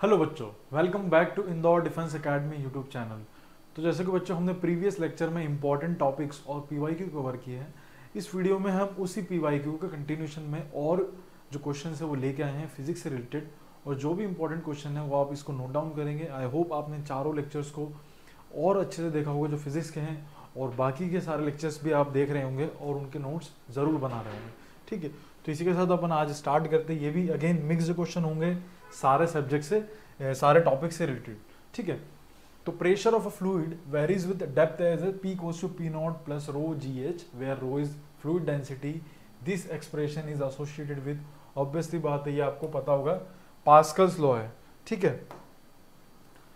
Hello बच्चों, welcome back to Indore defence academy YouTube channel. तो जैसे कि बच्चों हमने प्रीवियस लेक्चर में इंपॉर्टेंट टॉपिक्स और पीवाईक्यू कवर किए हैं, इस वीडियो में हम उसी पीवाईक्यू के कंटिन्यूशन में और जो क्वेश्चन है वो लेके आए हैं फिजिक्स से रिलेटेड। और जो भी इंपॉर्टेंट क्वेश्चन है वो आप इसको नोट डाउन करेंगे। आई होप आपने चारों लेक्चर्स को और अच्छे से देखा होगा जो फिजिक्स के हैं, और बाकी के सारे लेक्चर्स भी आप देख रहे होंगे और उनके नोट्स जरूर बना रहे होंगे। ठीक है, तो इसी के साथ अपन आज स्टार्ट करते हैं। ये भी अगेन मिक्स्ड क्वेश्चन होंगे, सारे सब्जेक्ट से, सारे टॉपिक से रिलेटेड। ठीक है, तो pressure of a fluid varies with depth as P equals to P naught plus rho GH where rho is fluid density. This expression is associated with, obviously बात है ये आपको पता होगा, पास्कल्स लॉ है। ठीक है,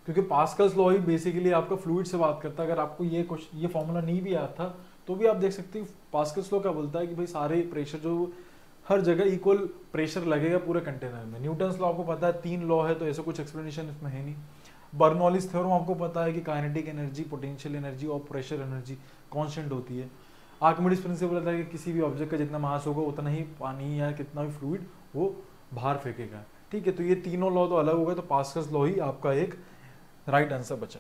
क्योंकि पास्कल्स लॉ ही बेसिकली आपका फ्लूइड से बात करता है। अगर आपको ये फॉर्मूला नहीं भी आता था तो भी आप देख सकते हैं पास्कल्स लॉ क्या बोलता है कि भाई सारे प्रेशर जो हर जगह इक्वल प्रेशर लगेगा पूरे कंटेनर में। न्यूटन्स लॉ आपको पता है, 3 लॉ है तो ऐसे कुछ एक्सप्लेनेशन इसमें है नहीं। बर्नौलीज थ्योरम आपको पता है कि काइनेटिक एनर्जी, पोटेंशियल एनर्जी और प्रेशर एनर्जी कांस्टेंट होती है। आर्किमिडीज प्रिंसिपल होता है कि किसी भी ऑब्जेक्ट का जितना मास होगा उतना ही पानी या कितना भी फ्लूइड वो बाहर फेंकेगा। ठीक है, तो ये तीनों लॉ तो अलग हो गए, तो पास्कल्स लॉ ही आपका एक राइट आंसर बचा।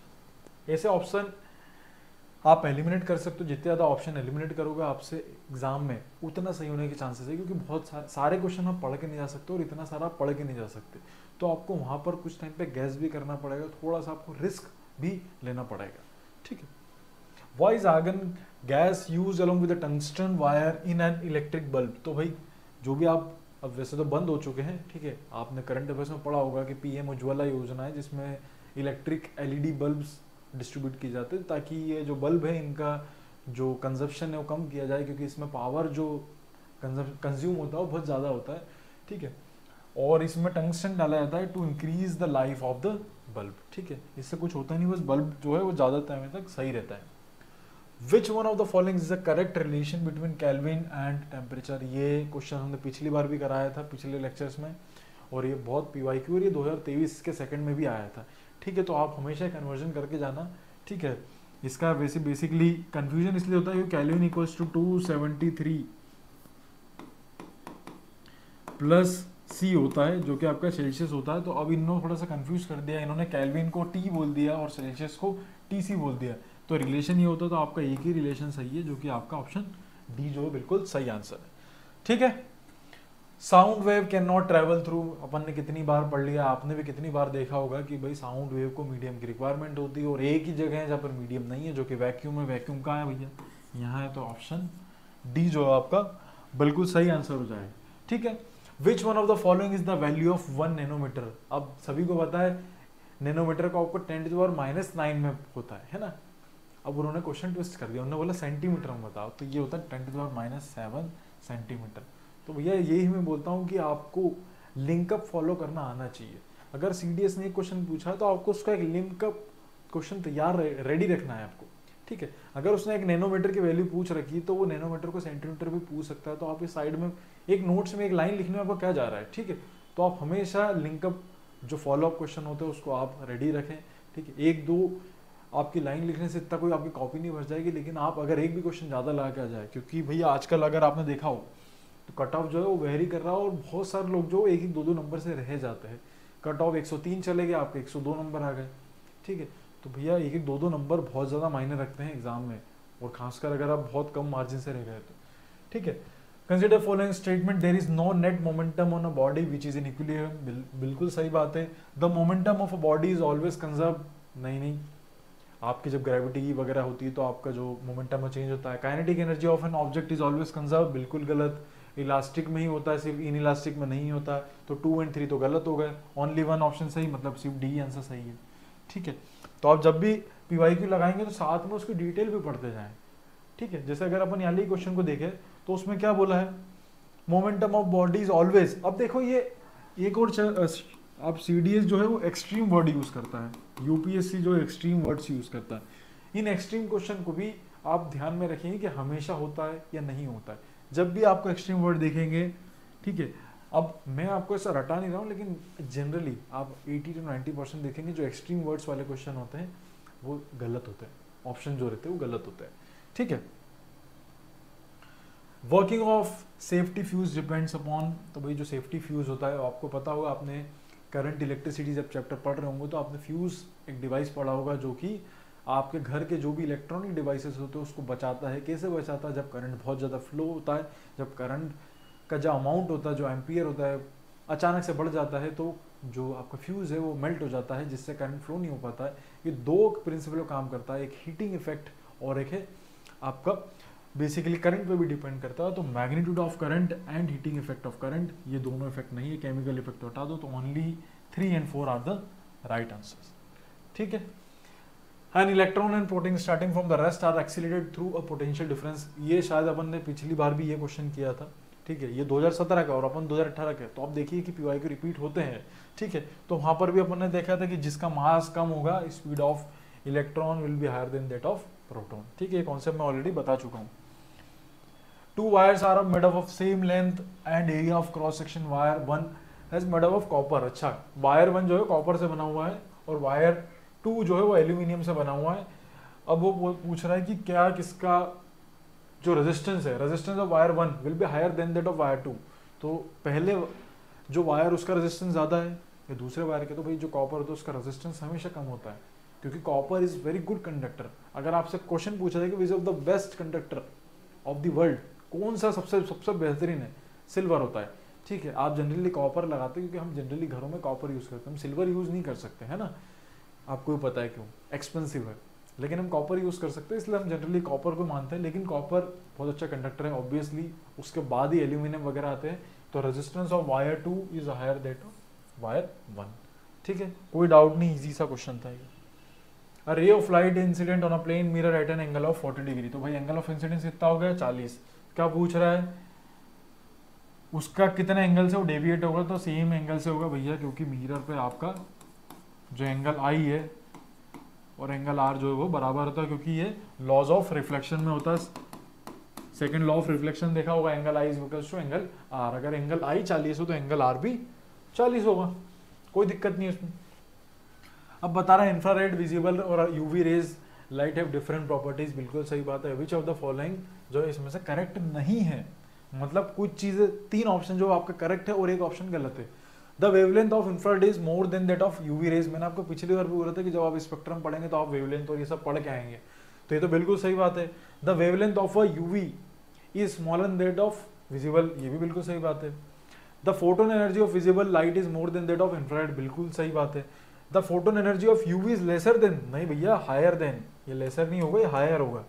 ऐसे ऑप्शन आप एलिमिनेट कर सकते हो, जितने ज़्यादा ऑप्शन एलिमिनेट करोगे आपसे एग्जाम में उतना सही होने के चांसेस है, क्योंकि बहुत सारे क्वेश्चन आप पढ़ के नहीं जा सकते और इतना सारा पढ़ के नहीं जा सकते। तो आपको वहाँ पर कुछ टाइम पे गैस भी करना पड़ेगा, थोड़ा सा आपको रिस्क भी लेना पड़ेगा। ठीक है, why is argon gas use along with tungsten wire in an electric bulb. तो भाई जो भी आप, अब वैसे तो बंद हो चुके हैं, ठीक है, आपने करंट अफेयर्स में पढ़ा होगा कि पीएम उज्ज्वला योजना है जिसमें इलेक्ट्रिक एलईडी बल्ब्स डिस्ट्रीब्यूट किए जाते हैं ताकि ये जो बल्ब है इनका जो कंजप्शन है वो कम किया जाए, क्योंकि इसमें पावर जो कंज्यूम होता है वो बहुत ज़्यादा होता है। ठीक है, और इसमें टंगस्टन डाला जाता है to increase the life of the bulb. ठीक है, इससे कुछ होता नहीं, बस बल्ब जो है वो ज़्यादा टाइम तक सही रहता है। Which one of the following is the correct relation between kelvin and temperature. ये क्वेश्चन हमने पिछली बार भी कराया था पिछले लेक्चर्स में, और ये बहुत पीवाईक्यू और ये 2023 के सेकंड में भी आया था। ठीक है, तो आप हमेशा कन्वर्जन करके जाना। ठीक है, इसका वैसे बेसिकली कंफ्यूजन इसलिए होता है क्योंकि केल्विन इक्वल्स टू 273 प्लस सी होता है जो कि आपका सेल्सियस होता है। तो अब इन्होंने थोड़ा सा कंफ्यूज कर दिया, इन्होंने केल्विन को टी बोल दिया और सेल्सियस को टीसी बोल दिया। तो रिलेशन ये होता है, तो आपका एक ही रिलेशन सही है जो कि आपका ऑप्शन डी जो है बिल्कुल सही आंसर है। ठीक है, sound wave can not travel through, अपन ने कितनी बार पढ़ लिया, आपने भी कितनी बार देखा होगा कि भाई साउंड वेव को मीडियम की रिक्वायरमेंट होती है, और एक ही जगह है जहाँ पर मीडियम नहीं है जो कि वैक्यूम है। वैक्यूम कहाँ है भैया, यहाँ है, तो ऑप्शन डी जो है आपका बिल्कुल सही आंसर हो जाएगा। ठीक है, which one of the following is the value of 1 nanometre. अब सभी को पता है नैनोमीटर का आपको 10⁻⁹ में होता है ना। अब उन्होंने क्वेश्चन ट्विस्ट कर दिया, उन्होंने बोला सेंटीमीटर में बताओ, तो ये होता है 10⁻⁷ सेंटीमीटर। तो भैया यही मैं बोलता हूँ कि आपको लिंकअप फॉलो करना आना चाहिए। अगर सीडीएस ने एक क्वेश्चन पूछा तो आपको उसका एक लिंकअप क्वेश्चन तैयार रेडी रखना है आपको। ठीक है, अगर उसने एक नैनोमीटर की वैल्यू पूछ रखी तो वो नैनोमीटर को सेंटीमीटर भी पूछ सकता है, तो आप इस साइड में एक नोट्स में एक लाइन लिखने में आपको क्या जा रहा है। ठीक है, तो आप हमेशा लिंकअप जो फॉलोअप क्वेश्चन होते हैं उसको आप रेडी रखें। ठीक है, एक दो आपकी लाइन लिखने से इतना कोई आपकी कॉपी नहीं भर जाएगी, लेकिन आप अगर एक भी क्वेश्चन ज़्यादा लगा के आ जाए, क्योंकि भैया आजकल अगर आपने देखा हो तो कट ऑफ जो है वो वेरी कर रहा है, और बहुत सारे लोग जो एक एक दो नंबर से रह जाते हैं। कट ऑफ 103 चले गए, आपके 102 नंबर आ गए। ठीक है, तो भैया एक एक दो नंबर बहुत ज़्यादा मायने रखते हैं एग्जाम में, और खासकर अगर आप बहुत कम मार्जिन से रह गए तो। ठीक है, consider following statement, there is no net momentum on a body which is in equilibrium. बिल्कुल सही बात है। The momentum of a body is always conserve, नहीं, आपकी जब ग्रेविटी वगैरह होती है तो आपका जो मोमेंटम है चेंज होता है। Kinetic energy of an object is always conserve, बिल्कुल गलत। इलास्टिक में ही होता है, सिर्फ इन इलास्टिक में नहीं होता है। तो 2 और 3 तो गलत हो गए, ओनली 1 ऑप्शन सही, मतलब सिर्फ डी आंसर सही है। ठीक है, तो आप जब भी पीवाईक्यू लगाएंगे तो साथ में उसकी डिटेल भी पढ़ते जाएं। ठीक है, जैसे अगर अपन याली क्वेश्चन को देखें तो उसमें क्या बोला है, momentum of body is always. अब देखो ये एक और आप सीडीएस जो है वो एक्सट्रीम वर्ड यूज करता है, यूपीएससी जो एक्सट्रीम वर्ड्स यूज करता है। इन एक्सट्रीम क्वेश्चन को भी आप ध्यान में रखेंगे कि हमेशा होता है या नहीं होता है जब भी आपको एक्सट्रीम वर्ड देखेंगे। ठीक है, अब मैं आपको ऐसा रटा नहीं रहा हूँ, लेकिन जनरली आप 80 to 90% देखेंगे जो एक्सट्रीम वर्ड्स वाले क्वेश्चन होते हैं वो गलत होते हैं, ऑप्शन जो रहते हैं वो गलत होते हैं। ठीक है, working of safety fuse depends upon, तो भाई जो सेफ्टी फ्यूज होता है आपको पता होगा, आपने करंट इलेक्ट्रिसिटी जब चैप्टर पढ़ रहे होंगे तो आपने फ्यूज़ एक डिवाइस पढ़ा होगा जो कि आपके घर के जो भी इलेक्ट्रॉनिक डिवाइसेस होते हैं उसको बचाता है। कैसे बचाता है? जब करंट बहुत ज़्यादा फ्लो होता है, जब करंट का जो अमाउंट होता है, जो एम्पियर होता है, अचानक से बढ़ जाता है तो जो आपका फ्यूज़ है वो मेल्ट हो जाता है, जिससे करंट फ्लो नहीं हो पाता है। ये दो प्रिंसिपल काम करता है, एक हीटिंग इफेक्ट और एक है आपका बेसिकली करंट पे भी डिपेंड करता है। तो magnitude of current and heating effect of current, ये दोनों इफेक्ट नहीं है, केमिकल इफेक्ट हटा दो, तो only 3 and 4 are the right answers. ठीक है। An electron and protein starting from the rest are accelerated through a potential difference, ये शायद अपन ने पिछली बार भी ये क्वेश्चन किया था। ठीक है, ये 2017 का और अपन 2018 के, तो आप देखिए कि पीवाई के रिपीट होते हैं। ठीक है, तो वहां पर भी अपन ने देखा था कि जिसका मास कम होगा speed of electron will be higher than that of proton. ठीक है, ये कॉन्सेप्ट मैं ऑलरेडी बता चुका हूँ। Two wires are made up of same length and area of cross section, wire one has made up of copper. अच्छा, wire one जो है कॉपर से बना हुआ है और वायर टू जो है वो एल्यूमिनियम से बना हुआ है। अब वो पूछ रहा है कि क्या किसका जो रेजिस्टेंस है, resistance of wire one will be higher than that of wire two, तो पहले जो वायर उसका रेजिस्टेंस ज्यादा है या दूसरे वायर के, तो भाई जो कॉपर होता है उसका रेजिस्टेंस हमेशा कम होता है, क्योंकि copper is very good conductor. अगर आपसे क्वेश्चन पूछा जाए कि which of the best conductor of the world, कौन सा सबसे सबसे बेहतरीन है, सिल्वर होता है। ठीक है, आप जनरली कॉपर लगाते हैं क्योंकि हम जनरली घरों में कॉपर यूज करते हैं, हम सिल्वर यूज नहीं कर सकते, है ना, आपको भी पता है क्यों, एक्सपेंसिव है, लेकिन हम कॉपर यूज कर सकते हैं, इसलिए हम जनरली कॉपर को मानते हैं। लेकिन कॉपर बहुत अच्छा कंडक्टर है ऑब्वियसली, उसके बाद ही एल्यूमिनियम वगैरह आते हैं। तो resistance of wire two is higher that of wire one. ठीक है, कोई डाउट नहीं, इजी सा क्वेश्चन था ये। A ray of light incident on a plane mirror at an angle of 40 degree, तो भाई एंगल ऑफ इंसिडेंस कितना हो गया 40। क्या पूछ रहा है, उसका कितने एंगल से वो डेविएट होगा, तो सेम एंगल से होगा भैया, क्योंकि मिरर पे आपका जो एंगल आई है और एंगल आर जो है वो बराबर होता है, क्योंकि ये लॉज ऑफ रिफ्लेक्शन में होता है। सेकंड लॉ ऑफ रिफ्लेक्शन देखा होगा, angle i is equals to angle r. अगर एंगल आई 40 हो तो एंगल आर भी 40 होगा, कोई दिक्कत नहीं है उसमें। अब बता रहा है इंफ्रारेड, विजिबल और UV rays light have different properties, बिल्कुल सही बात है। विच ऑफ द फॉलोइंग जो इसमें से करेक्ट नहीं है, मतलब कुछ चीजें, 3 ऑप्शन जो आपका करेक्ट है और एक ऑप्शन गलत है। The wavelength of infrared is more than that of UV rays, मैंने आपको पिछली बार भी बोला था कि जब आप स्पेक्ट्रम पढ़ेंगे तो आप वेवलेंथ और ये सब पढ़ के आएंगे, तो ये तो बिल्कुल सही बात है। The wavelength of a UV is smaller than that of visible, ये भी बिल्कुल सही बात है। The photon energy of visible light is more than that of infrared, बिल्कुल सही बात है। The photon energy of UV is lesser than, नहीं भैया हायर देन, ये लेसर नहीं होगा, ये हायर होगा।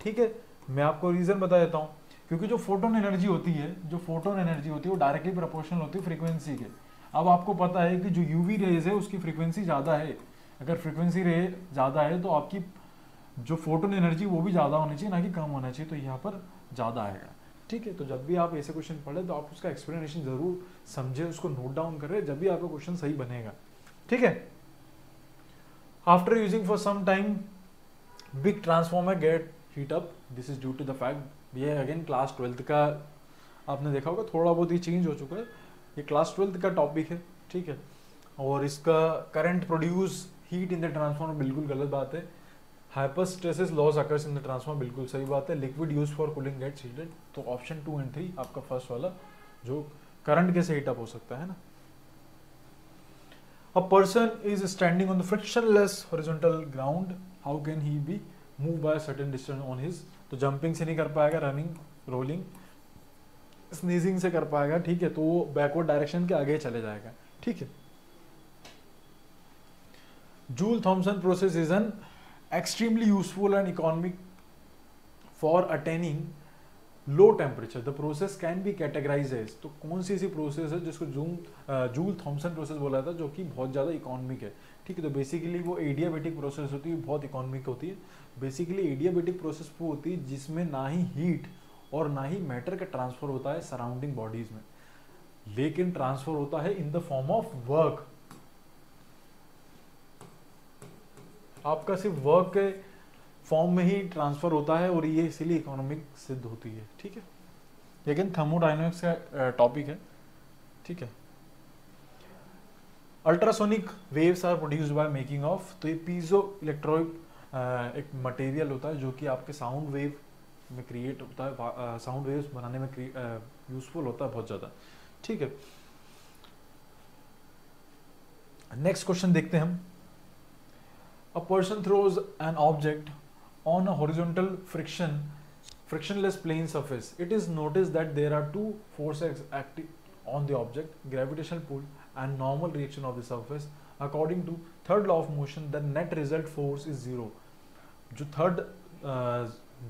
ठीक है, मैं आपको रीजन बता देता हूँ, क्योंकि जो फोटोन एनर्जी होती है, वो डायरेक्टली प्रोपोर्शनल होती है फ्रीक्वेंसी के। अब आपको पता है कि जो यूवी रेज है उसकी फ्रीक्वेंसी ज्यादा है, अगर फ्रीक्वेंसी रे ज्यादा है तो आपकी जो फोटोन एनर्जी वो भी ज्यादा होनी चाहिए, ना कि कम होना चाहिए, तो यहाँ पर ज्यादा आएगा। ठीक है, तो जब भी आप ऐसे क्वेश्चन पढ़े तो आप उसका एक्सप्लेनेशन जरूर समझे, उसको नोट डाउन करें, जब भी आपका क्वेश्चन सही बनेगा। ठीक है, after using for some time big transformer get heat up, this is due to the fact, ये अगेन क्लास 12th का आपने देखा होगा, थोड़ा बहुत ही चेंज हो चुका है, ये क्लास 12th का टॉपिक है। ठीक है, और इसका current produce heat in the transformer, बिल्कुल गलत बात है। हाइपरस्टेसिस loss occurs in the transformer, बिल्कुल सही बात है। Liquid use for cooling gets heated, तो ऑप्शन 2 and 3 आपका फर्स्ट वाला जो करंट कैसे हीटअप हो सकता है ना। A person is standing on the frictionless horizontal ground, how can he be moved by a certain distance on his, तो जंपिंग से नहीं कर पाएगा, रनिंग, रोलिंग, स्नीजिंग से कर पाएगा। ठीक है, तो वो बैकवर्ड डायरेक्शन के आगे चले जाएगा। ठीक है, Joule Thomson process is an extremely useful and economic for attaining low temperature, the process can be categorize as, तो कौन सी ऐसी प्रोसेस है जिसको जूल थॉमसन प्रोसेस बोला था, जो कि बहुत ज़्यादा इकोनॉमिक है। ठीक है, तो बेसिकली वो एडियाबेटिक प्रोसेस होती है, बहुत इकोनॉमिक होती है। बेसिकली एडियाबेटिक प्रोसेस वो होती है जिसमें ना ही हीट और ना ही मैटर का ट्रांसफर होता है सराउंडिंग बॉडीज में, लेकिन ट्रांसफर होता है in the form of work. आपका सिर्फ वर्क के फॉर्म में ही ट्रांसफर होता है और ये इसीलिए इकोनॉमिक सिद्ध होती है। ठीक है, लेकिन थर्मोडायनेमिक्स का टॉपिक है। ठीक है, ultrasonic waves are produced by making of, तो ये पीजो इलेक्ट्रोनिक एक मटेरियल होता है जो कि आपके साउंड वेव में क्रिएट होता है, साउंड वेव्स बनाने में यूजफुल होता है बहुत ज़्यादा। ठीक है, नेक्स्ट क्वेश्चन देखते हैं हम। A person throws an object on a horizontal frictionless plane surface. It is noticed that there are two forces acting on the object, gravitational pull and normal reaction of the surface. According to third law of motion, the net result force is zero.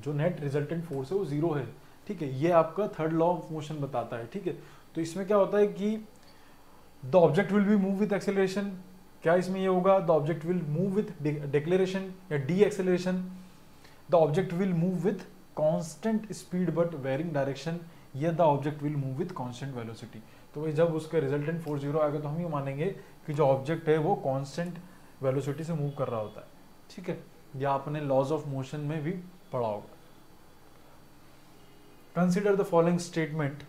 जो net resultant force है वो zero है, ठीक है, ये आपका third law of motion बताता है, ठीक है। तो इसमें क्या होता है कि the object will be move with acceleration, क्या इसमें ये होगा, the object will move with deceleration या deceleration, the object will move with constant speed but varying direction, या the object will move with constant velocity. तो भाई जब उसका रिजल्टेंट फोर्स जीरो आएगा तो हम ये मानेंगे कि जो ऑब्जेक्ट है वो कांस्टेंट वेलोसिटी से मूव कर रहा होता है, ठीक है, या आपने लॉज ऑफ मोशन में भी पढ़ा होगा। Consider the following statement,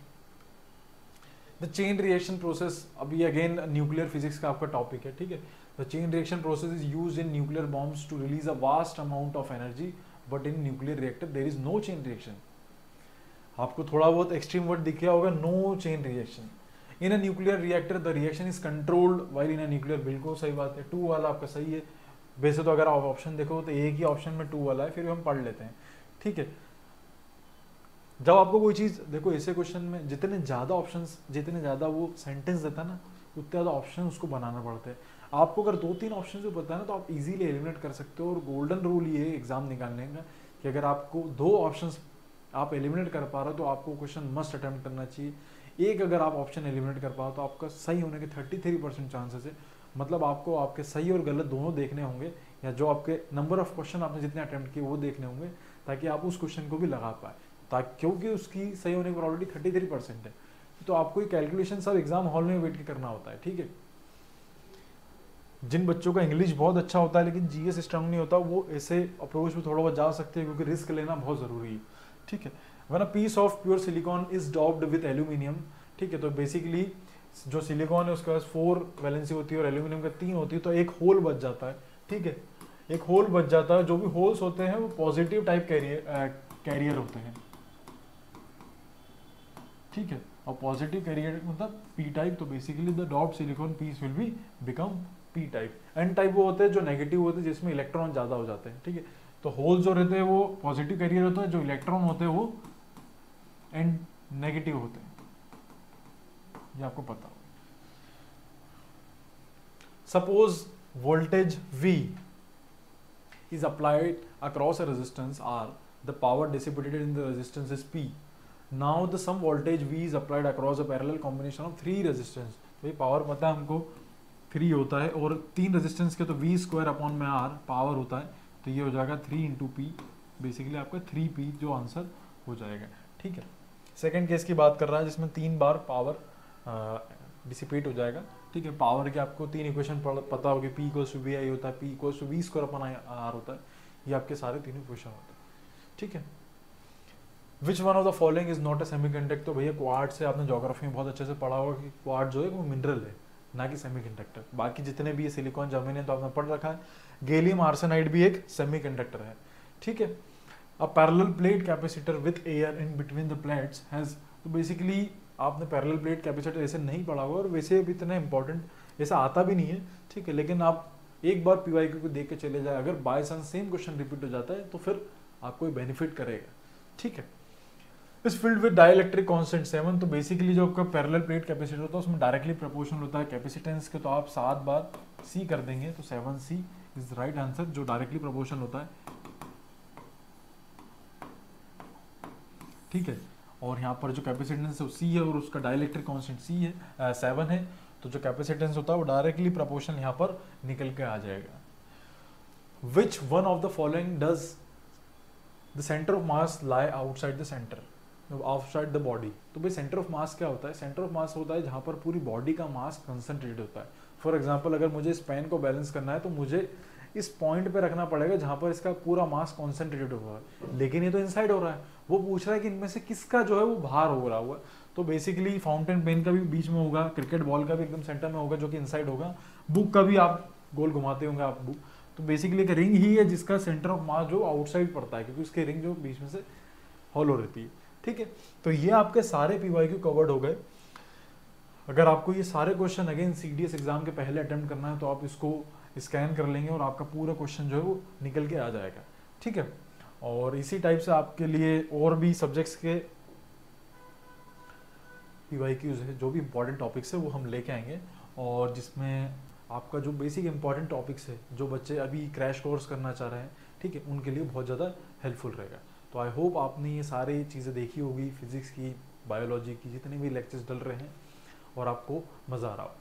the chain reaction process, अभी अगेन न्यूक्लियर फिजिक्स का आपका टॉपिक है, ठीक है। The chain reaction process is used in nuclear bombs to release a vast amount of energy, but in nuclear reactor there is no chain reaction. आपको थोड़ा बहुत extreme word दिख गया होगा, no chain reaction in a nuclear reactor, the reaction is controlled while in a nuclear, बिल्कुल सही बात है, 2 वाला आपका सही है। वैसे तो अगर आप ऑप्शन देखो तो एक ही ऑप्शन में 2 वाला है, फिर भी हम पढ़ लेते हैं, ठीक है। जब आपको कोई चीज देखो, ऐसे क्वेश्चन में जितने ज्यादा ऑप्शंस, जितने ज्यादा वो सेंटेंस देता है ना, उतने ज्यादा ऑप्शन उसको बनाना पड़ता है। आपको अगर 2-3 ऑप्शन जो पता है ना तो आप इजीली एलिमिनेट कर सकते हो। और गोल्डन रूल ये एग्जाम निकालने का कि अगर आपको 2 ऑप्शंस आप एलिमिनेट कर पा रहे हो तो आपको क्वेश्चन मस्ट अटेम्प्ट करना चाहिए। एक अगर आप ऑप्शन एलिमिनेट कर पाओ तो आपका सही होने के 33% चांसेस है। मतलब आपको आपके सही और गलत दोनों देखने होंगे, या जो आपके नंबर ऑफ क्वेश्चन आपने जितने अटेम्प्ट किए वो देखने होंगे, ताकि आप उस क्वेश्चन को भी लगा पाए, ताकि क्योंकि उसकी सही होने की प्रोबेबिलिटी 33% है। तो आपको ये कैलकुलेशन सब एग्जाम हॉल में वेट के करना होता है, ठीक है। जिन बच्चों का इंग्लिश बहुत अच्छा होता है लेकिन जीएस स्ट्रांग नहीं होता, वो ऐसे अप्रोच में थोड़ा बहुत जा सकते हैं, क्योंकि रिस्क लेना बहुत जरूरी है, ठीक है। When a piece of pure silicon is doped with aluminium, ठीक है, तो बेसिकली जो सिलिकॉन है उसके पास 4 वैलेंसी होती है और एल्यूमिनियम का 3 होती है, तो एक होल बच जाता है, ठीक है, एक होल बच जाता है। जो भी होल्स होते हैं वो पॉजिटिव टाइप कैरियर होते हैं, ठीक है, और पॉजिटिव कैरियर मतलब पी टाइप, तो basically the doped silicon piece will be become P type. N type वो होते हैं जो नेगेटिव होते हैं, जिसमें इलेक्ट्रॉन ज्यादा हो जाते हैं, ठीक है। तो होल जो रहते हैं वो पॉजिटिव कैरियर होते हैं, जो इलेक्ट्रॉन होते हैं वो एन नेगेटिव होते हैं, ये आपको पता हो। Suppose voltage V is applied across a resistance R, the power dissipated in the resistance is P. Now the sum voltage V is applied across a parallel combination of 3 resistance. भाई power पता है हमको 3 होता है, और 3 resistance के तो V² upon में R पावर होता है, तो ये हो जाएगा 3 × P, बेसिकली आपका 3P जो आंसर हो जाएगा, ठीक है। सेकेंड केस की बात कर रहा है जिसमें 3 बार पावर डिसिपेट हो जाएगा, ठीक है। पावर के आपको 3 इक्वेशन पता होगी, P = VI होता है, P = V² अपॉन R होता है, ये आपके सारे 3 इक्वेशन होते हैं, ठीक है। Which one of the following is not a semiconductor, तो भैया क्वार्ट्ज से आपने ज्योग्राफी में बहुत अच्छे से पढ़ा होगा कि क्वार्ट्ज जो है वो मिनरल है, ना कि सेमीकंडक्टर। बाकी जितने भी ये सिलिकॉन जर्मेनियम तो आपने पढ़ रखा है। गैलियम आर्सेनाइड भी एक सेमीकंडक्टर है, ठीक है। A parallel plate capacitor with air in between the plates has, तो बेसिकली आपने पैरेलल प्लेट कैपेसिटर ऐसे नहीं पढ़ा होगा, और वैसे भी इतना इंपॉर्टेंट ऐसा आता भी नहीं है, ठीक है। लेकिन आप एक बार PYQ को देख के चले जाए, अगर by chance same question repeat हो जाता है तो फिर आपको बेनिफिट करेगा, ठीक है। इस फील्ड विद डाइलेक्ट्रिक कांस्टेंट 7, तो बेसिकली जो आपका पैरेलल प्लेट कैपेसिटर होता है उसमें डायरेक्टली प्रोपोर्शनल होता है कैपेसिटेंस के, तो आप 7 बार C कर देंगे, तो 7C इज राइट आंसर, जो डायरेक्टली प्रोपोर्शनल होता है, ठीक है। और यहाँ पर जो कैपेसिटेंस है वो C है, और उसका डाइलेक्ट्रिक कांस्टेंट C है 7 है, तो जो कैपेसिटेंस होता है वो डायरेक्टली प्रोपोर्शनल यहाँ पर निकल के आ जाएगा। विच one of the following does the centre of mass lie outside the centre, outside the body, तो भाई सेंटर ऑफ मास क्या होता है? सेंटर ऑफ मास होता है जहाँ पर पूरी बॉडी का मास कंसंट्रेटेड होता है। फॉर एग्जांपल अगर मुझे इस पेन को बैलेंस करना है तो मुझे इस पॉइंट पे रखना पड़ेगा जहाँ पर इसका पूरा मास कॉन्सेंट्रेटेड हो रहा है, लेकिन ये तो इनसाइड हो रहा है। वो पूछ रहा है कि इनमें से किसका जो है वो बाहर हो रहा हुआ, तो बेसिकली फाउंटेन पेन का भी बीच में होगा, क्रिकेट बॉल का भी एकदम सेंटर में होगा जो कि इनसाइड होगा, बुक का भी आप गोल घुमाते होंगे आप बुक, तो बेसिकली एक रिंग ही है जिसका सेंटर ऑफ मास जो आउटसाइड पड़ता है, क्योंकि उसके रिंग जो बीच में से हॉलो रहती है, ठीक है। तो ये आपके सारे PYQ कवर्ड हो गए। अगर आपको ये सारे क्वेश्चन अगेन CDS एग्जाम के पहले अटेम्प्ट करना है तो आप इसको स्कैन कर लेंगे और आपका पूरा क्वेश्चन जो है वो निकल के आ जाएगा, ठीक है। और इसी टाइप से आपके लिए और भी सब्जेक्ट्स के PYQs है, जो भी इंपॉर्टेंट टॉपिक्स है वो हम लेके आएंगे, और जिसमें आपका जो बेसिक इंपॉर्टेंट टॉपिक्स है जो बच्चे अभी क्रैश कोर्स करना चाह रहे हैं, ठीक है, उनके लिए बहुत ज़्यादा हेल्पफुल रहेगा। तो आई होप आपने ये सारी चीज़ें देखी होगी, फिजिक्स की, बायोलॉजी की, जितने भी लेक्चर्स डल रहे हैं, और आपको मज़ा आ रहा हो।